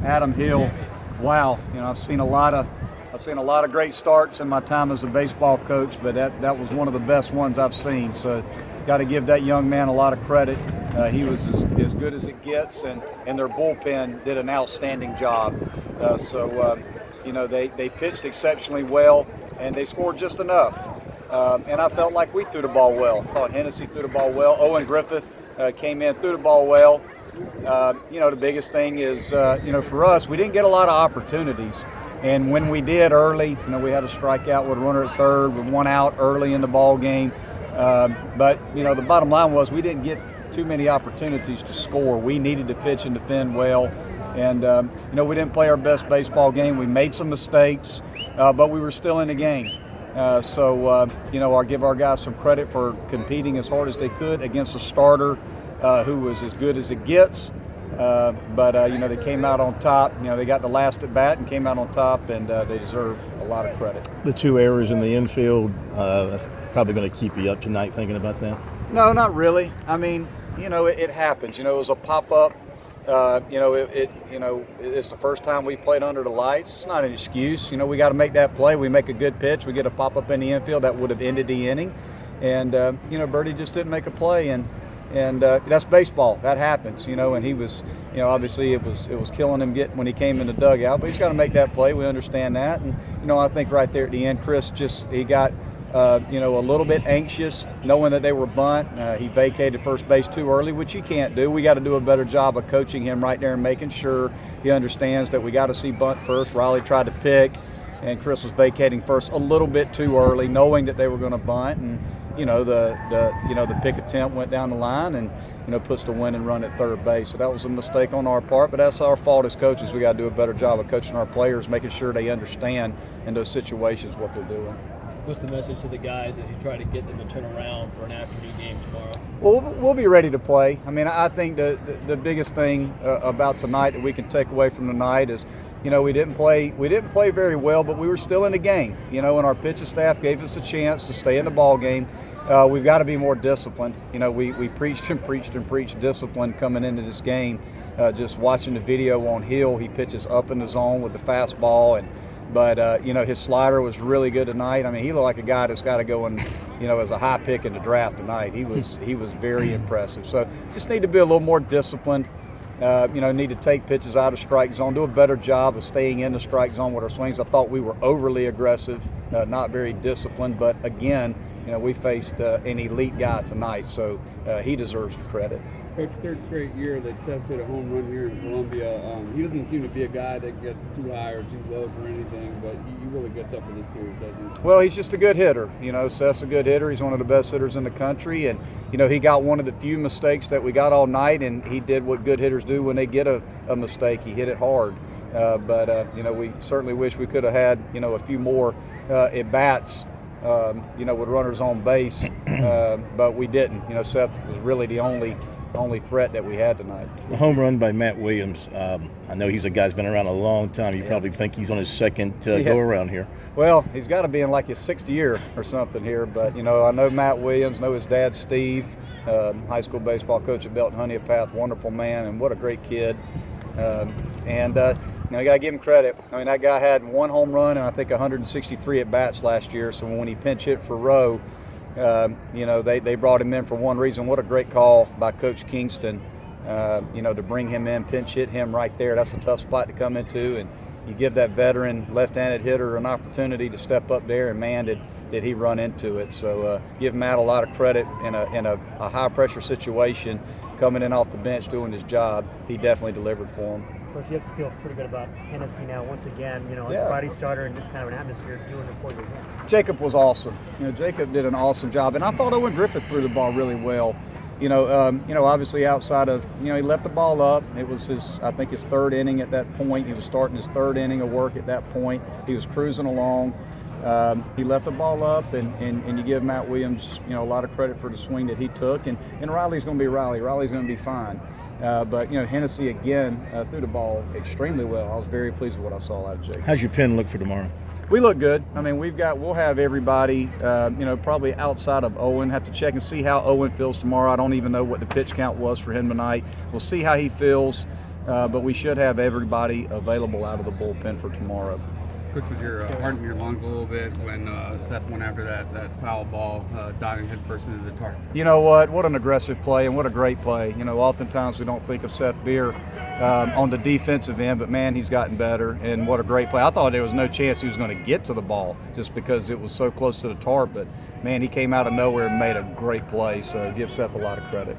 Adam Hill, wow! I've seen a lot of great starts in my time as a baseball coach, but that was one of the best ones I've seen. So, got to give that young man a lot of credit. He was as good as it gets, and their bullpen did an outstanding job. They pitched exceptionally well, and they scored just enough. And I felt like we threw the ball well. I thought Hennessy threw the ball well. Owen Griffith came in, threw the ball well. The biggest thing is, for us, we didn't get a lot of opportunities. And when we did early, we had a strikeout with a runner at third, with one out early in the ball game. But the bottom line was we didn't get too many opportunities to score. We needed to pitch and defend well. And, we didn't play our best baseball game. We made some mistakes, but we were still in the game. I'll give our guys some credit for competing as hard as they could against a starter who was as good as it gets. They came out on top. They got the last at bat and came out on top, and they deserve a lot of credit. The two errors in the infield, that's probably going to keep you up tonight thinking about that? No, not really. I mean, it happens. It was a pop-up. It's the first time we played under the lights. It's not an excuse. We got to make that play. We make a good pitch. We get a pop-up in the infield that would have ended the inning. And, Birdie just didn't make a play. And that's baseball. That happens, and he was, obviously it was killing him when he came in the dugout, but he's got to make that play. We understand that. And, I think right there at the end, Chris he got, a little bit anxious knowing that they were bunt. He vacated first base too early, which you can't do. We got to do a better job of coaching him right there and making sure he understands that we got to see bunt first. Riley tried to pick, and Chris was vacating first a little bit too early, knowing that they were going to bunt. And, the pick attempt went down the line and, puts the winning run at third base. So that was a mistake on our part, but that's our fault as coaches. We got to do a better job of coaching our players, making sure they understand in those situations what they're doing. What's the message to the guys as you try to get them to turn around for an afternoon game tomorrow? Well, we'll be ready to play. I mean, I think the biggest thing about tonight that we can take away from tonight is, we didn't play very well, but we were still in the game. And our pitching staff gave us a chance to stay in the ball game. We've got to be more disciplined. We preached and preached and preached discipline coming into this game. Just watching the video on Hill, he pitches up in the zone with the fastball, But his slider was really good tonight. I mean, he looked like a guy that's got to go in, as a high pick in the draft tonight. He was very impressive. So just need to be a little more disciplined. Need to take pitches out of strike zone, do a better job of staying in the strike zone with our swings. I thought we were overly aggressive, not very disciplined. But again, we faced an elite guy tonight, so he deserves the credit. Coach, third straight year that Seth hit a home run here in Columbia. He doesn't seem to be a guy that gets too high or too low for anything, but he really gets up in this series, doesn't he? Well, he's just a good hitter. Seth's a good hitter. He's one of the best hitters in the country, and he got one of the few mistakes that we got all night, and he did what good hitters do when they get a mistake. He hit it hard. We certainly wish we could have had a few more at bats. With runners on base, but we didn't. Seth was really the only threat that we had tonight. The home run by Matt Williams, I know he's a guy who's been around a long time. You probably think he's on his second go-around here. Well, he's got to be in like his sixth year or something here. But, I know Matt Williams, know his dad, Steve, high school baseball coach at Belton Honeypath, wonderful man, and what a great kid. You got to give him credit. I mean, that guy had one home run and I think 163 at-bats last year. So when he pinch hit for Rowe, they brought him in for one reason. What a great call by Coach Kingston, to bring him in, pinch hit him right there. That's a tough spot to come into, and you give that veteran left-handed hitter an opportunity to step up there, and man, did he run into it. So give Matt a lot of credit in a high-pressure situation, coming in off the bench doing his job. He definitely delivered for him. Coach, you have to feel pretty good about Hennessy now. Once again, as a Friday starter and just kind of an atmosphere doing it for you. Jacob was awesome. Jacob did an awesome job, and I thought Owen Griffith threw the ball really well. Obviously outside of, he left the ball up. It was I think his third inning at that point. He was starting his third inning of work at that point. He was cruising along. He left the ball up, and you give Matt Williams, a lot of credit for the swing that he took. And Riley's going to be Riley. Riley's going to be fine. But Hennessy again threw the ball extremely well. I was very pleased with what I saw out of Jake. How's your pen look for tomorrow? We look good. I mean, we'll have everybody, probably outside of Owen. Have to check and see how Owen feels tomorrow. I don't even know what the pitch count was for him tonight. We'll see how he feels. but we should have everybody available out of the bullpen for tomorrow. Coach, was your heart in your lungs a little bit when Seth went after that foul ball, diving headfirst into the target? You know what an aggressive play and what a great play. You know, oftentimes we don't think of Seth Beer on the defensive end, but man, he's gotten better, and what a great play. I thought there was no chance he was going to get to the ball just because it was so close to the tarp, but man, he came out of nowhere and made a great play, so give Seth a lot of credit.